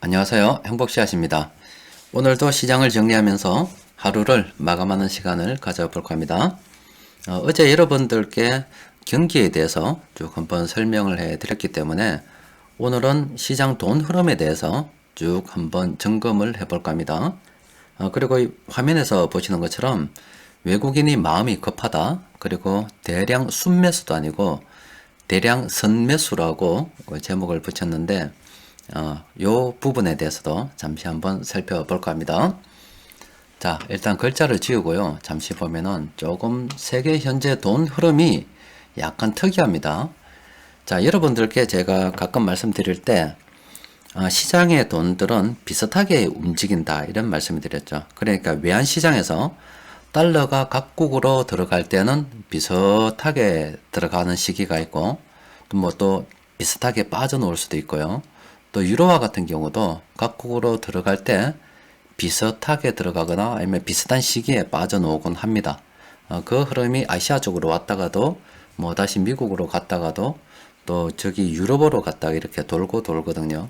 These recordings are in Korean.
안녕하세요. 행복씨앗입니다. 오늘도 시장을 정리하면서 하루를 마감하는 시간을 가져볼까 합니다. 어제 여러분들께 경기에 대해서 쭉 한번 설명을 해 드렸기 때문에 오늘은 시장 돈 흐름에 대해서 쭉 한번 점검을 해볼까 합니다. 그리고 이 화면에서 보시는 것처럼 외국인이 마음이 급하다, 그리고 대량 순매수도 아니고 대량 선매수라고 제목을 붙였는데 요 부분에 대해서도 잠시 한번 살펴볼까 합니다. 자, 일단 글자를 지우고요. 잠시 보면은 조금 세계 현재 돈 흐름이 약간 특이합니다. 자, 여러분들께 제가 가끔 말씀드릴 때 시장의 돈들은 비슷하게 움직인다 이런 말씀을 드렸죠. 그러니까 외환시장에서 달러가 각국으로 들어갈 때는 비슷하게 들어가는 시기가 있고 또 비슷하게 빠져나올 수도 있고요. 또 유로화 같은 경우도 각국으로 들어갈 때 비슷하게 들어가거나 아니면 비슷한 시기에 빠져나오곤 합니다. 그 흐름이 아시아 쪽으로 왔다가도 다시 미국으로 갔다가도 또 저기 유럽으로 갔다가 이렇게 돌고 돌거든요.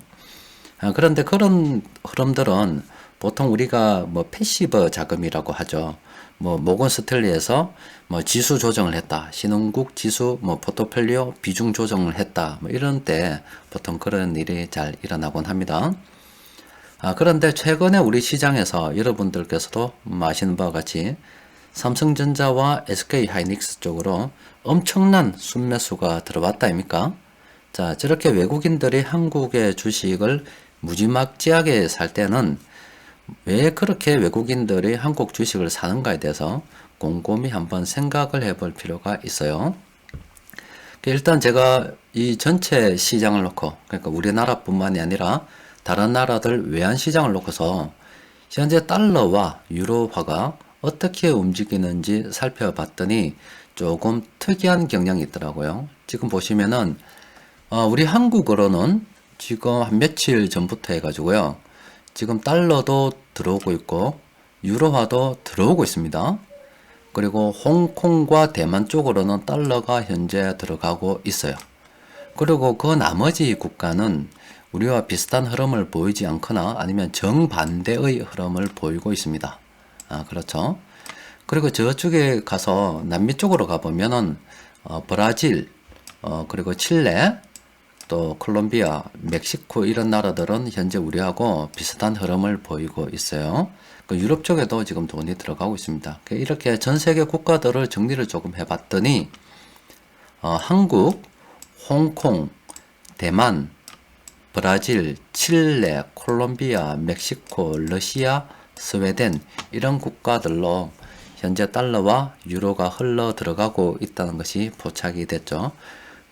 그런데 그런 흐름들은 보통 우리가 패시브 자금이라고 하죠. 모건 스탠리에서 지수 조정을 했다. 신흥국 지수 포트폴리오 비중 조정을 했다. 이런 때 보통 그런 일이 잘 일어나곤 합니다. 그런데 최근에 우리 시장에서 여러분들께서도 아시는 바와 같이 삼성전자와 SK하이닉스 쪽으로 엄청난 순매수가 들어왔다 아닙니까? 자, 저렇게 외국인들이 한국의 주식을 무지막지하게 살 때는 왜 그렇게 외국인들이 한국 주식을 사는가에 대해서 곰곰이 한번 생각을 해볼 필요가 있어요. 일단 제가 이 전체 시장을 놓고, 그러니까 우리나라뿐만이 아니라 다른 나라들 외환시장을 놓고서 현재 달러와 유로화가 어떻게 움직이는지 살펴봤더니 조금 특이한 경향이 있더라고요. 지금 보시면은 우리 한국으로는 지금 한 며칠 전부터 해가지고요. 지금 달러도 들어오고 있고 유로화도 들어오고 있습니다. 그리고 홍콩과 대만 쪽으로는 달러가 현재 들어가고 있어요. 그리고 그 나머지 국가는 우리와 비슷한 흐름을 보이지 않거나 아니면 정반대의 흐름을 보이고 있습니다. 그렇죠. 그리고 저쪽에 가서 남미 쪽으로 가보면은 브라질, 그리고 칠레, 또 콜롬비아, 멕시코 이런 나라들은 현재 우리하고 비슷한 흐름을 보이고 있어요. 유럽 쪽에도 지금 돈이 들어가고 있습니다. 이렇게 전 세계 국가들을 정리를 조금 해봤더니 한국, 홍콩, 대만, 브라질, 칠레, 콜롬비아, 멕시코, 러시아, 스웨덴 이런 국가들로 현재 달러와 유로가 흘러 들어가고 있다는 것이 포착이 됐죠.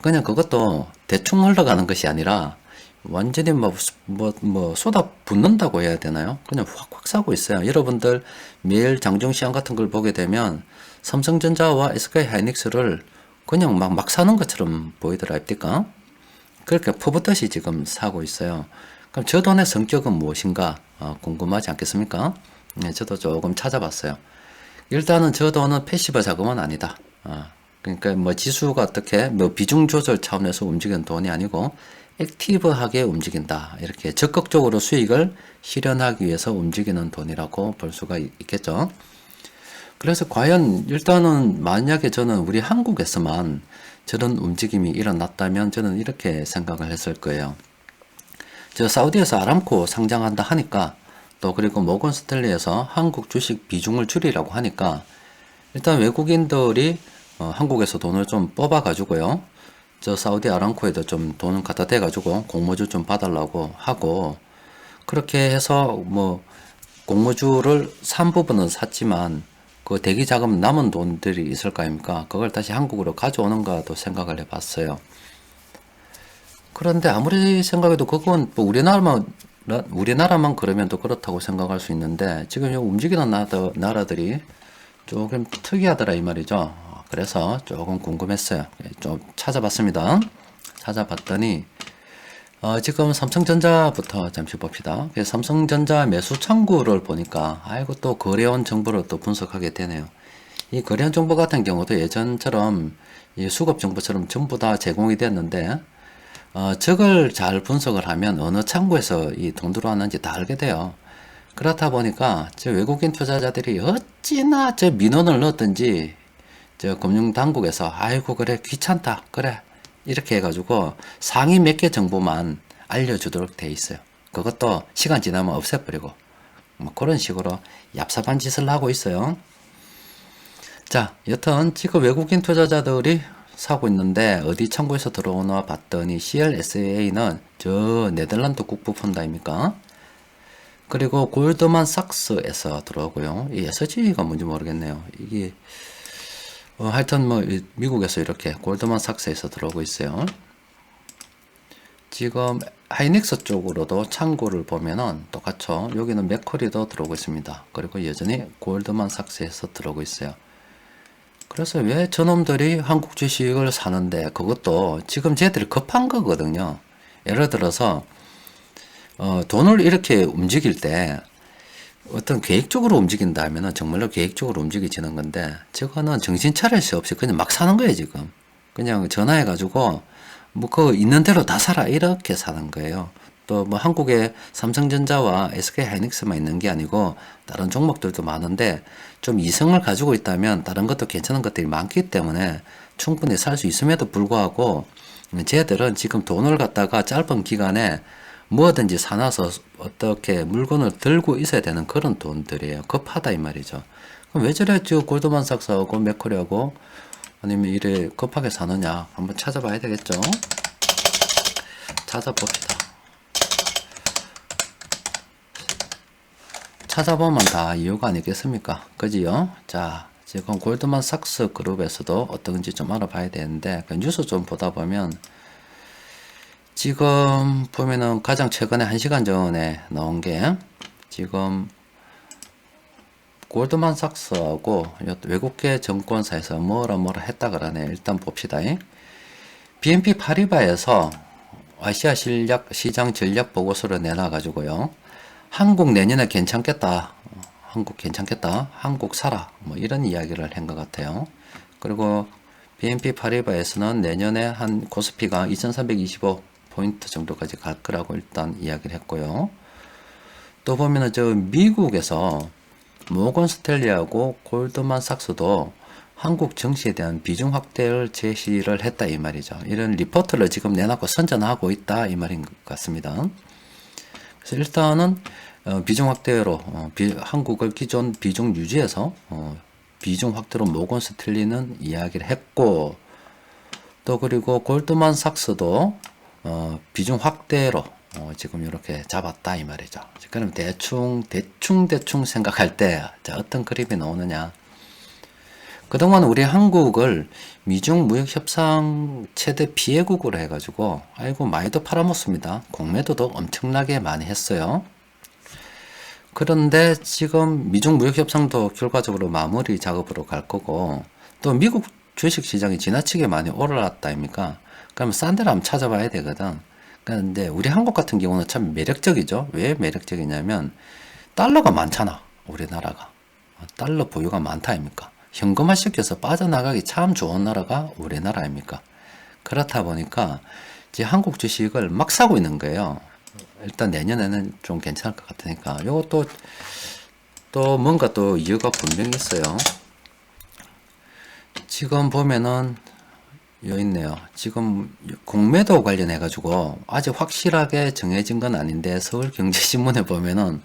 그냥 그것도 대충 흘러가는 것이 아니라 완전히 쏟아 붓는다고 해야 되나요? 그냥 확확 사고 있어요. 여러분들 매일 장중시장 같은 걸 보게 되면 삼성전자와 SK하이닉스를 그냥 막 사는 것처럼 보이더라 입니까? 그렇게 퍼붓듯이 지금 사고 있어요. 그럼 저 돈의 성격은 무엇인가 궁금하지 않겠습니까? 네, 저도 조금 찾아봤어요. 일단은 저 돈은 패시브 자금은 아니다. 그러니까 지수가 어떻게 비중 조절 차원에서 움직이는 돈이 아니고 액티브하게 움직인다. 이렇게 적극적으로 수익을 실현하기 위해서 움직이는 돈이라고 볼 수가 있겠죠. 그래서 과연 일단은 만약에 저는 우리 한국에서만 저런 움직임이 일어났다면 저는 이렇게 생각을 했을 거예요. 저 사우디에서 아람코 상장한다 하니까 또 그리고 모건 스탠리에서 한국 주식 비중을 줄이라고 하니까 일단 외국인들이 한국에서 돈을 좀 뽑아 가지고요. 저 사우디 아람코에도 좀 돈을 갖다 대 가지고 공모주 좀 봐달라고 하고 그렇게 해서 공모주를 산 부분은 샀지만 그 대기 자금 남은 돈들이 있을 거 아닙니까? 그걸 다시 한국으로 가져오는가도 생각을 해봤어요. 그런데 아무리 생각해도 그건 우리나라만 그러면 또 그렇다고 생각할 수 있는데 지금 움직이는 나라들이 조금 특이하더라 이 말이죠. 그래서 조금 궁금했어요. 좀 찾아봤습니다. 찾아봤더니 지금 삼성전자부터 잠시 봅시다. 삼성전자 매수 창구를 보니까 또 거래원 정보를 또 분석하게 되네요. 이 거래원 정보 같은 경우도 예전처럼 이 수급 정보처럼 전부 다 제공이 됐는데 저걸 잘 분석을 하면 어느 창구에서 이 돈 들어왔는지 다 알게 돼요. 그렇다 보니까 저 외국인 투자자들이 어찌나 저 민원을 넣었든지 저 금융당국에서 아이고 그래 귀찮다 그래 이렇게 해가지고 상위 몇 개 정보만 알려주도록 돼 있어요. 그것도 시간 지나면 없애버리고 뭐 그런 식으로 얍삽한 짓을 하고 있어요. 자, 여튼 지금 외국인 투자자들이 사고 있는데 어디 창구에서 들어오나 봤더니 CLSA는 저 네덜란드 국부 펀드 아닙니까? 그리고 골드만삭스에서 들어오고요. 이 SG가 뭔지 모르겠네요. 이게 하여튼 뭐 미국에서 이렇게 골드만삭스에서 들어오고 있어요. 지금 하이닉스 쪽으로도 창구를 보면은 똑같죠. 여기는 맥커리도 들어오고 있습니다. 그리고 여전히 골드만삭스에서 들어오고 있어요. 그래서 왜 저놈들이 한국 주식을 사는데 그것도 지금 쟤들이 급한 거거든요. 예를 들어서 돈을 이렇게 움직일 때 어떤 계획적으로 움직인다 하면은 정말로 계획적으로 움직이지는 건데 저거는 정신 차릴 수 없이 그냥 막 사는 거예요 지금. 그냥 전화해가지고 뭐 그거 있는 대로 다 사라 이렇게 사는 거예요. 또 뭐 한국에 삼성전자와 SK하이닉스만 있는 게 아니고 다른 종목들도 많은데 좀 이성을 가지고 있다면 다른 것도 괜찮은 것들이 많기 때문에 충분히 살 수 있음에도 불구하고 쟤들은 지금 돈을 갖다가 짧은 기간에 뭐든지 사놔서 어떻게 물건을 들고 있어야 되는 그런 돈들이에요. 급하다 이 말이죠. 그럼 왜 저래 골드만삭스하고 맥커리하고 아니면 이래 급하게 사느냐 한번 찾아봐야 되겠죠. 찾아봅시다. 찾아보면 다 이유가 아니겠습니까? 그지요? 자, 지금 골드만삭스 그룹에서도 어떤지 좀 알아봐야 되는데 그 뉴스 좀 보다 보면 지금 보면은 가장 최근에 1시간 전에 나온 게 지금 골드만삭스하고 외국계 증권사에서 뭐라 했다 그러네. 일단 봅시다. BNP 파리바에서 아시아 시장 전략 보고서를 내놔가지고요. 한국 내년에 괜찮겠다. 한국 괜찮겠다. 한국 사라. 뭐 이런 이야기를 한 것 같아요. 그리고 BNP 파리바에서는 내년에 한 코스피가 2325포인트 정도까지 갈 거라고 일단 이야기를 했고요. 또 보면은 저 미국에서 모건 스탠리하고 골드만삭스도 한국 증시에 대한 비중 확대를 제시를 했다 이 말이죠. 이런 리포트를 지금 내놓고 선전하고 있다 이 말인 것 같습니다. 그래서 일단은 비중 확대로 한국을 기존 비중 유지해서 비중 확대로 모건 스탠리는 이야기를 했고 또 그리고 골드만삭스도 비중 확대로 지금 이렇게 잡았다 이 말이죠. 그럼 대충 생각할 때 자, 어떤 그림이 나오느냐. 그동안 우리 한국을 미중 무역 협상 최대 피해국으로 해가지고 아이고 많이도 팔아먹습니다. 공매도도 엄청나게 많이 했어요. 그런데 지금 미중 무역 협상도 결과적으로 마무리 작업으로 갈 거고 또 미국 주식 시장이 지나치게 많이 올라왔다 아닙니까? 그러면 싼 데를 한번 찾아봐야 되거든. 그런데 우리 한국 같은 경우는 참 매력적이죠. 왜 매력적이냐면 달러가 많잖아. 우리나라가. 달러 보유가 많다 아닙니까? 현금화 시켜서 빠져나가기 참 좋은 나라가 우리나라 아닙니까? 그렇다 보니까 이제 한국 주식을 막 사고 있는 거예요. 일단 내년에는 좀 괜찮을 것 같으니까 이것도 또 뭔가 또 이유가 분명히 있어요. 지금 보면은 여기 있네요. 지금 공매도 관련해 가지고 아직 확실하게 정해진 건 아닌데 서울경제신문에 보면은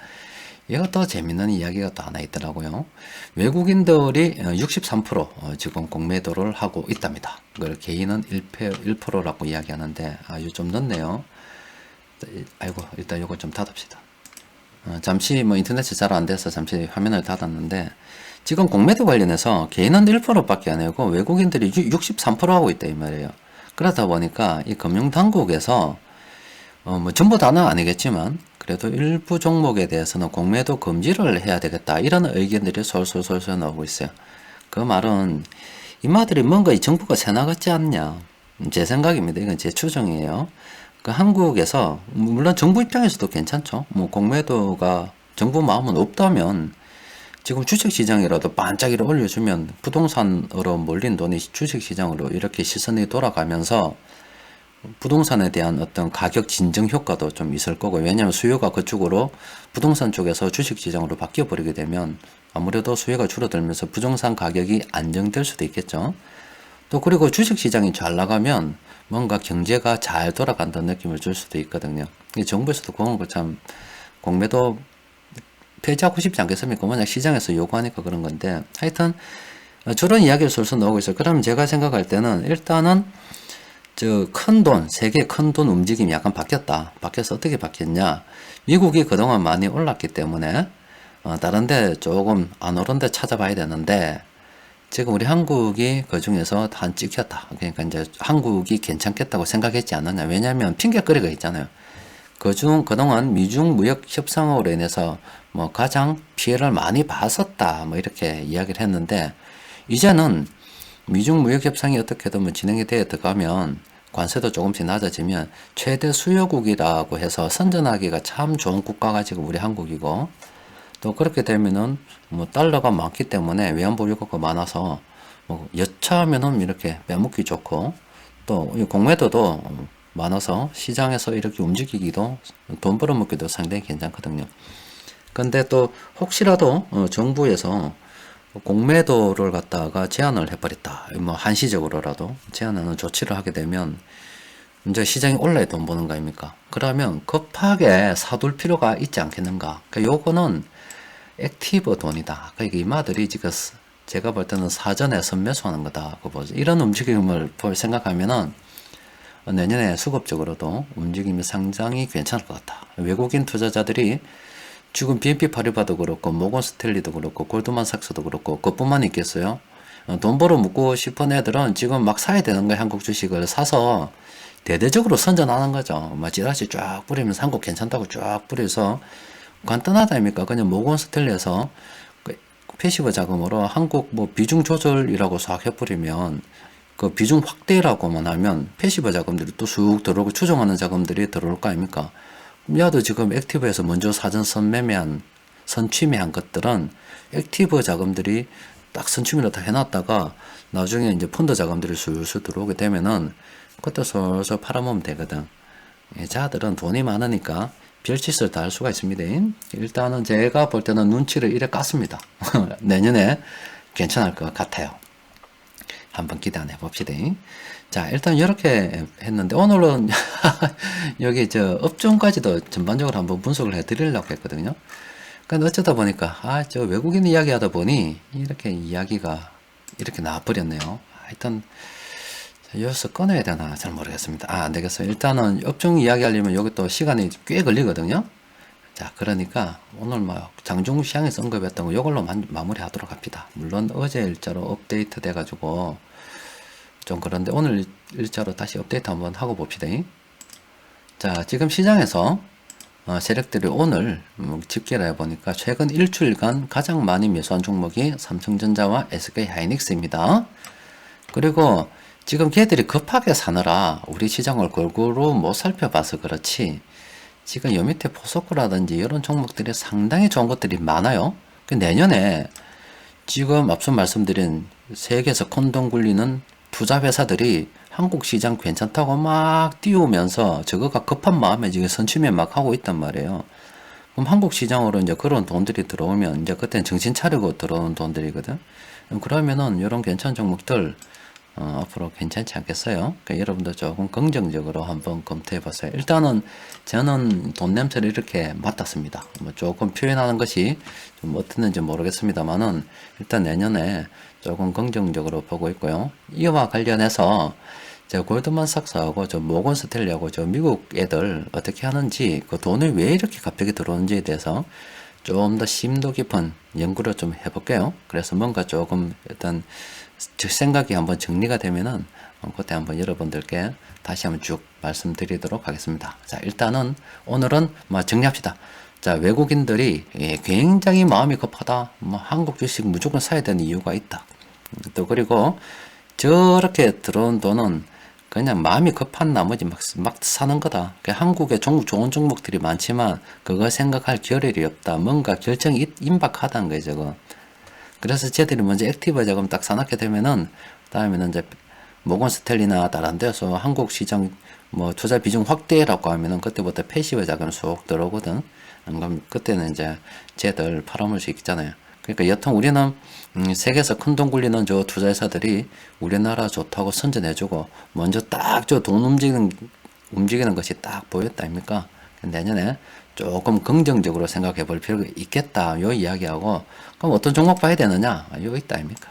이것도 재밌는 이야기가 또 하나 있더라고요. 외국인들이 63% 지금 공매도를 하고 있답니다. 그걸 개인은 1%라고 이야기하는데 아주 좀 늦네요. 아이고 일단 이거 좀 닫읍시다. 잠시 뭐 인터넷이 잘 안 돼서 잠시 화면을 닫았는데 지금 공매도 관련해서 개인은 1%밖에 안 하고 외국인들이 63% 하고 있다 이 말이에요. 그러다 보니까 이 금융당국에서 뭐 전부 다는 아니겠지만 그래도 일부 종목에 대해서는 공매도 금지를 해야 되겠다 이런 의견들이 솔솔 나오고 있어요. 그 말은 이마들이 뭔가 이 정부가 새나 같지 않냐 제 생각입니다. 이건 제 추정이에요. 그 한국에서 물론 정부 입장에서도 괜찮죠. 뭐 공매도가 정부 마음은 없다면 지금 주식시장이라도 반짝이를 올려주면 부동산으로 몰린 돈이 주식시장으로 이렇게 시선이 돌아가면서 부동산에 대한 어떤 가격 진정 효과도 좀 있을 거고, 왜냐하면 수요가 그쪽으로 부동산 쪽에서 주식 시장으로 바뀌어 버리게 되면 아무래도 수요가 줄어들면서 부동산 가격이 안정될 수도 있겠죠. 또 그리고 주식 시장이 잘 나가면 뭔가 경제가 잘 돌아간다는 느낌을 줄 수도 있거든요. 정부에서도 그런 거 참, 공매도 폐지하고 싶지 않겠습니까? 워낙 시장에서 요구하니까 그런 건데, 하여튼 저런 이야기를 솔솔 나오고 있어요. 그럼 제가 생각할 때는 일단은 저 큰 돈, 세계 큰 돈 움직임이 약간 바뀌었다. 바뀌어서 어떻게 바뀌었냐? 미국이 그동안 많이 올랐기 때문에 다른데 조금 안 오른 데 찾아봐야 되는데, 지금 우리 한국이 그 중에서 한 찍혔다. 그러니까 이제 한국이 괜찮겠다고 생각했지 않느냐. 왜냐하면 핑계거리가 있잖아요. 그동안 미중 무역 협상으로 인해서 뭐 가장 피해를 많이 봤었다. 뭐 이렇게 이야기를 했는데, 이제는 미중 무역 협상이 어떻게든 뭐 진행이 되어 들어가면 관세도 조금씩 낮아지면 최대 수요국이라고 해서 선전하기가 참 좋은 국가가 지금 우리 한국이고, 또 그렇게 되면은 뭐 달러가 많기 때문에 외환 보유고가 많아서 뭐 여차하면은 이렇게 빼먹기 좋고, 또 공매도도 많아서 시장에서 이렇게 움직이기도 돈 벌어먹기도 상당히 괜찮거든요. 근데 또 혹시라도 정부에서 공매도를 갖다가 제한을 해버렸다. 뭐 한시적으로라도 제한하는 조치를 하게 되면 이제 시장이 올라야 돈 버는 거 아닙니까? 그러면 급하게 사둘 필요가 있지 않겠는가? 그러니까 요거는 액티브 돈이다. 그러니까 이마들이 지금 제가 볼 때는 사전에 선매수하는 거다. 그 보죠. 이런 움직임을 생각하면은 내년에 수급적으로도 움직임이 상당히 괜찮을 것 같다. 외국인 투자자들이 지금 BNP 파리바도 그렇고 모건 스탠리도 그렇고 골드만삭스도 그렇고 그것뿐만 있겠어요? 돈 벌어 먹고 싶은 애들은 지금 막 사야 되는 거야. 한국 주식을 사서 대대적으로 선전하는 거죠. 막 지라시 쫙 뿌리면서 한국 괜찮다고 쫙 뿌려서 간단하다 아닙니까? 그냥 모건 스탠리에서 패시브 자금으로 한국 뭐 비중 조절이라고 싹 해버리면 그 비중 확대라고만 하면 패시브 자금들이 또 쑥 들어오고 추정하는 자금들이 들어올 거 아닙니까? 야도 지금 액티브에서 먼저 사전 선취매한 것들은 액티브 자금들이 딱 선취매를 다 해놨다가 나중에 이제 펀드 자금들이 술술 들어오게 되면은 그때 솔솔 팔아먹으면 되거든. 자들은 돈이 많으니까 별짓을 다 할 수가 있습니다. 일단은 제가 볼 때는 눈치를 이래 깠습니다. 내년에 괜찮을 것 같아요. 한번 기대 안 해봅시다. 자, 일단 이렇게 했는데, 오늘은 여기 저 업종까지도 전반적으로 한번 분석을 해드리려고 했거든요. 근데 어쩌다 보니까, 저 외국인 이야기 하다 보니, 이렇게 이야기가 이렇게 나와버렸네요. 하여튼, 여기서 끊어야 되나 잘 모르겠습니다. 안 되겠어요. 일단은 업종 이야기 하려면 여기 또 시간이 꽤 걸리거든요. 자, 그러니까 오늘 막 장중 시장에서 언급했던 거 이걸로 마무리 하도록 합시다. 물론 어제 일자로 업데이트 돼가지고 좀 그런데 오늘 일자로 다시 업데이트 한번 하고 봅시다. 자, 지금 시장에서 세력들이 오늘 집계를 해보니까 최근 일주일간 가장 많이 매수한 종목이 삼성전자와 SK하이닉스입니다. 그리고 지금 걔들이 급하게 사느라 우리 시장을 골고루 못 살펴봐서 그렇지, 지금 요 밑에 포스코라든지 이런 종목들이 상당히 좋은 것들이 많아요. 내년에 지금 앞서 말씀드린 세계에서 콘돔 굴리는 투자 회사들이 한국 시장 괜찮다고 막 띄우면서 저거가 급한 마음에 지금 선취매 막 하고 있단 말이에요. 그럼 한국 시장으로 이제 그런 돈들이 들어오면 이제 그때는 정신 차리고 들어오는 돈들이거든. 그러면은 이런 괜찮은 종목들 앞으로 괜찮지 않겠어요? 그러니까 여러분도 조금 긍정적으로 한번 검토해 보세요. 일단은 저는 돈 냄새를 이렇게 맡았습니다. 뭐 조금 표현하는 것이 좀 어떻는지 모르겠습니다만은 일단 내년에 조금 긍정적으로 보고 있고요. 이와 관련해서 제가 골드만삭스하고 저 모건 스탠리하고 저 미국 애들 어떻게 하는지, 그 돈이 왜 이렇게 갑자기 들어오는지에 대해서 좀 더 심도 깊은 연구를 좀 해볼게요. 그래서 뭔가 조금 일단 생각이 한번 정리가 되면은 그때 한번 여러분들께 다시 한번 쭉 말씀드리도록 하겠습니다. 자, 일단은 오늘은 정리합시다. 자, 외국인들이 굉장히 마음이 급하다. 한국 주식 무조건 사야 되는 이유가 있다. 또 그리고 저렇게 들어온 돈은 그냥 마음이 급한 나머지 막 사는 거다. 한국에 좋은 종목들이 많지만 그거 생각할 겨를이 없다. 뭔가 결정이 임박하다는 거예요, 저거. 그래서 쟤들이 먼저 액티브 자금 딱 사놓게 되면은, 다음에는 이제 모건 스탠리나 다른 데서 한국 시장 뭐 투자 비중 확대라고 하면은 그때부터 패시브 자금이 쏙 들어오거든. 그럼 그때는 이제 쟤들 팔아먹을 수 있잖아요. 그러니까 여튼 우리는 세계에서 큰 돈 굴리는 저 투자회사들이 우리나라 좋다고 선전해주고 먼저 딱 저 돈 움직이는 것이 딱 보였다 아닙니까? 내년에 조금 긍정적으로 생각해 볼 필요가 있겠다 요 이야기하고, 그럼 어떤 종목 봐야 되느냐 요 있다 아닙니까?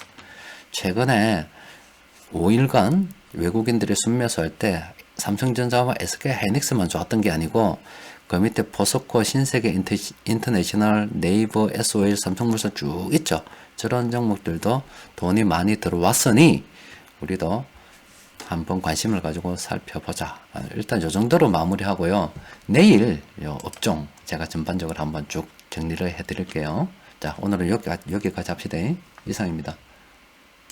최근에 5일간 외국인들이 순매수할 때 삼성전자와 SK하이닉스만 좋았던 게 아니고 그 밑에 포스코, 신세계, 인터내셔널, 네이버, SOL, 삼성물산 쭉 있죠. 저런 종목들도 돈이 많이 들어왔으니 우리도 한번 관심을 가지고 살펴보자. 일단 이 정도로 마무리하고요. 내일 요 업종 제가 전반적으로 한번 쭉 정리를 해드릴게요. 자, 오늘은 여기까지 합시다. 이상입니다.